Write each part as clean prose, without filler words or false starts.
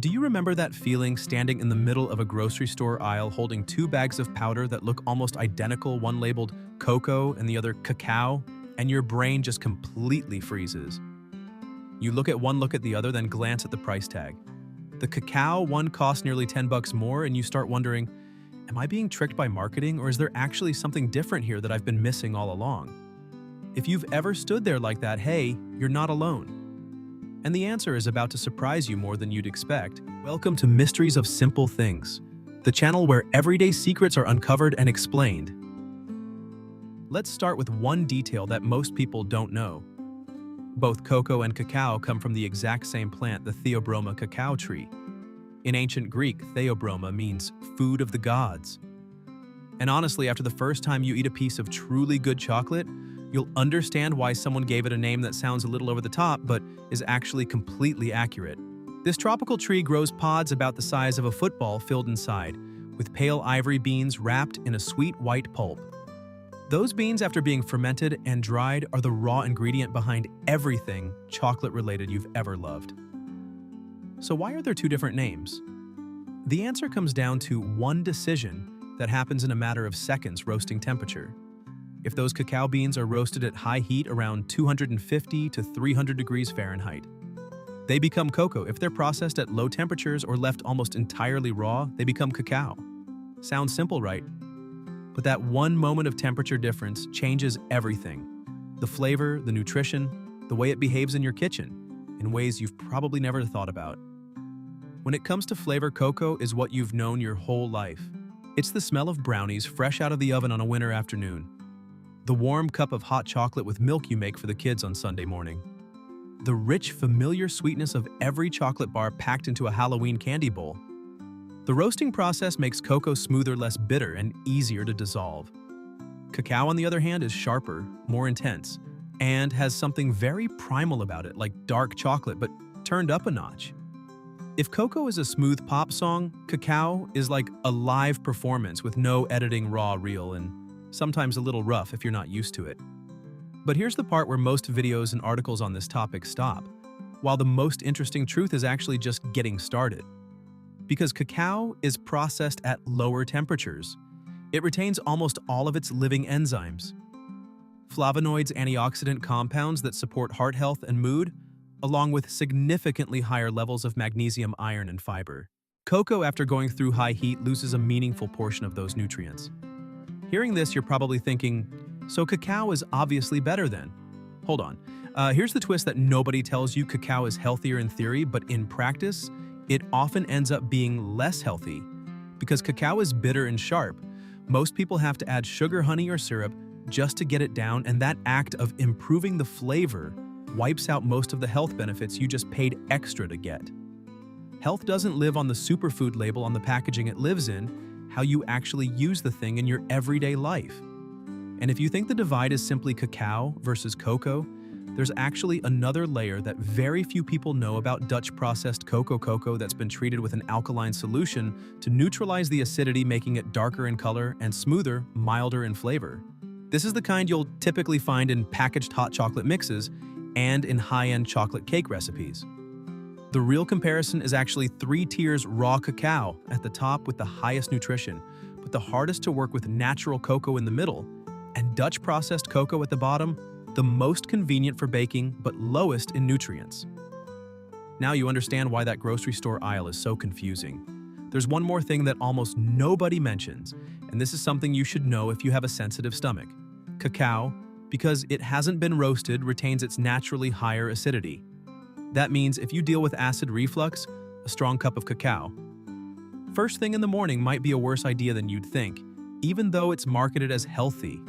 Do you remember that feeling standing in the middle of a grocery store aisle holding two bags of powder that look almost identical, one labeled cocoa and the other cacao, and your brain just completely freezes? You look at the other, then glance at the price tag. The cacao one costs nearly 10 bucks more, and you start wondering, am I being tricked by marketing, or is there actually something different here that I've been missing all along? If you've ever stood there like that, hey, you're not alone. And the answer is about to surprise you more than you'd expect. Welcome to Mysteries of Simple Things, the channel where everyday secrets are uncovered and explained. Let's start with one detail that most people don't know. Both cocoa and cacao come from the exact same plant, the Theobroma cacao tree. In ancient Greek, Theobroma means food of the gods. And honestly, after the first time you eat a piece of truly good chocolate, you'll understand why someone gave it a name that sounds a little over the top, but is actually completely accurate. This tropical tree grows pods about the size of a football filled inside, with pale ivory beans wrapped in a sweet white pulp. Those beans, after being fermented and dried, are the raw ingredient behind everything chocolate-related you've ever loved. So why are there two different names? The answer comes down to one decision that happens in a matter of seconds: roasting temperature. If those cacao beans are roasted at high heat around 250 to 300 degrees Fahrenheit, they become cocoa. If they're processed at low temperatures or left almost entirely raw, they become cacao. Sounds simple, right? But that one moment of temperature difference changes everything. The flavor, the nutrition, the way it behaves in your kitchen, in ways you've probably never thought about. When it comes to flavor, cocoa is what you've known your whole life. It's the smell of brownies fresh out of the oven on a winter afternoon. The warm cup of hot chocolate with milk you make for the kids on Sunday morning. The rich, familiar sweetness of every chocolate bar packed into a Halloween candy bowl. The roasting process makes cocoa smoother, less bitter, and easier to dissolve. Cacao, on the other hand, is sharper, more intense, and has something very primal about it, like dark chocolate, but turned up a notch. If cocoa is a smooth pop song, cacao is like a live performance with no editing, raw, real, and sometimes a little rough if you're not used to it. But here's the part where most videos and articles on this topic stop, while the most interesting truth is actually just getting started. Because cacao is processed at lower temperatures, it retains almost all of its living enzymes. Flavonoids, antioxidant compounds that support heart health and mood, along with significantly higher levels of magnesium, iron, and fiber. Cocoa, after going through high heat, loses a meaningful portion of those nutrients. Hearing this, you're probably thinking, so cacao is obviously better then. Hold on. Here's the twist that nobody tells you: cacao is healthier in theory, but in practice, it often ends up being less healthy. Because cacao is bitter and sharp, most people have to add sugar, honey, or syrup just to get it down, and that act of improving the flavor wipes out most of the health benefits you just paid extra to get. Health doesn't live on the superfood label on the packaging, it lives in how you actually use the thing in your everyday life. And if you think the divide is simply cacao versus cocoa, there's actually another layer that very few people know about: Dutch processed cocoa that's been treated with an alkaline solution to neutralize the acidity, making it darker in color and smoother, milder in flavor. This is the kind you'll typically find in packaged hot chocolate mixes and in high-end chocolate cake recipes. The real comparison is actually 3 tiers raw cacao at the top with the highest nutrition, but the hardest to work with natural cocoa in the middle, and Dutch processed cocoa at the bottom, the most convenient for baking but lowest in nutrients. Now you understand why that grocery store aisle is so confusing. There's one more thing that almost nobody mentions, and this is something you should know if you have a sensitive stomach. Cacao, because it hasn't been roasted, retains its naturally higher acidity. That means if you deal with acid reflux, a strong cup of cacao first thing in the morning might be a worse idea than you'd think, even though it's marketed as healthy.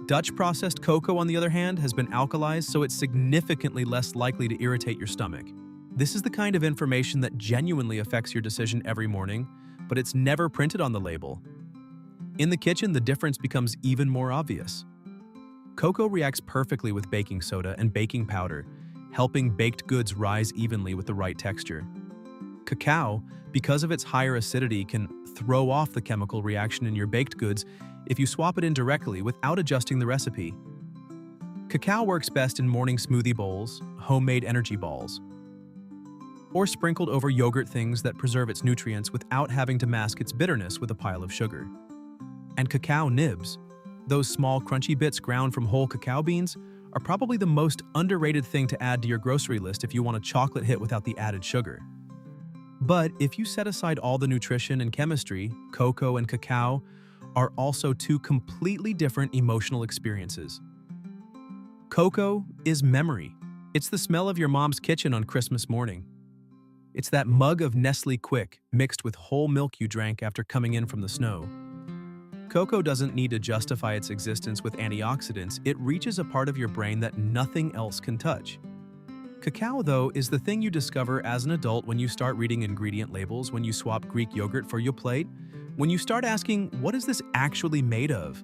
Dutch processed cocoa, on the other hand, has been alkalized, so it's significantly less likely to irritate your stomach. This is the kind of information that genuinely affects your decision every morning, but it's never printed on the label. In the kitchen, the difference becomes even more obvious. Cocoa reacts perfectly with baking soda and baking powder, helping baked goods rise evenly with the right texture. Cacao, because of its higher acidity, can throw off the chemical reaction in your baked goods if you swap it in directly without adjusting the recipe. Cacao works best in morning smoothie bowls, homemade energy balls. or sprinkled over yogurt things that preserve its nutrients without having to mask its bitterness with a pile of sugar. And cacao nibs, those small crunchy bits ground from whole cacao beans, are probably the most underrated thing to add to your grocery list if you want a chocolate hit without the added sugar. But if you set aside all the nutrition and chemistry, cocoa and cacao are also two completely different emotional experiences. Cocoa is memory. It's the smell of your mom's kitchen on Christmas morning. It's that mug of Nestle Quick mixed with whole milk you drank after coming in from the snow. Cocoa doesn't need to justify its existence with antioxidants. It reaches a part of your brain that nothing else can touch. Cacao, though, is the thing you discover as an adult when you start reading ingredient labels, when you swap Greek yogurt for your plate, when you start asking, what is this actually made of?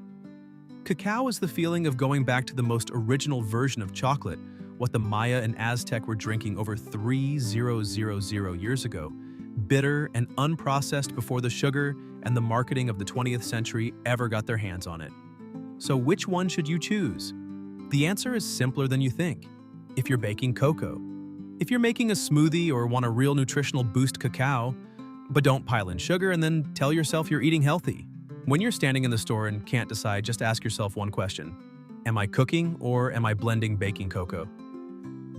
Cacao is the feeling of going back to the most original version of chocolate, what the Maya and Aztec were drinking over 3,000 years ago, bitter and unprocessed before the sugar and the marketing of the 20th century ever got their hands on it. So which one should you choose? The answer is simpler than you think. If you're baking cocoa, if you're making a smoothie or want a real nutritional boost cacao, but don't pile in sugar and then tell yourself you're eating healthy. When you're standing in the store and can't decide, just ask yourself one question. Am I cooking or am I blending baking cocoa?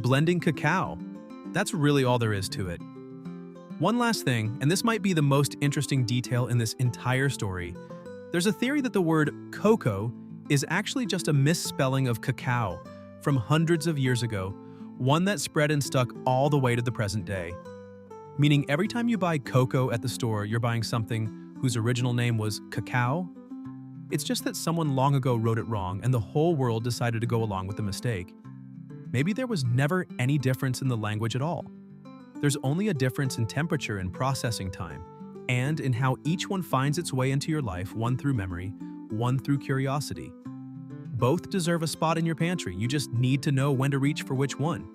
Blending cacao. That's really all there is to it. One last thing, and this might be the most interesting detail in this entire story. There's a theory that the word cocoa is actually just a misspelling of cacao from hundreds of years ago, one that spread and stuck all the way to the present day. Meaning every time you buy cocoa at the store, you're buying something whose original name was cacao. It's just that someone long ago wrote it wrong and the whole world decided to go along with the mistake. Maybe there was never any difference in the language at all. There's only a difference in temperature and processing time, and in how each one finds its way into your life, one through memory, one through curiosity. Both deserve a spot in your pantry. You just need to know when to reach for which one.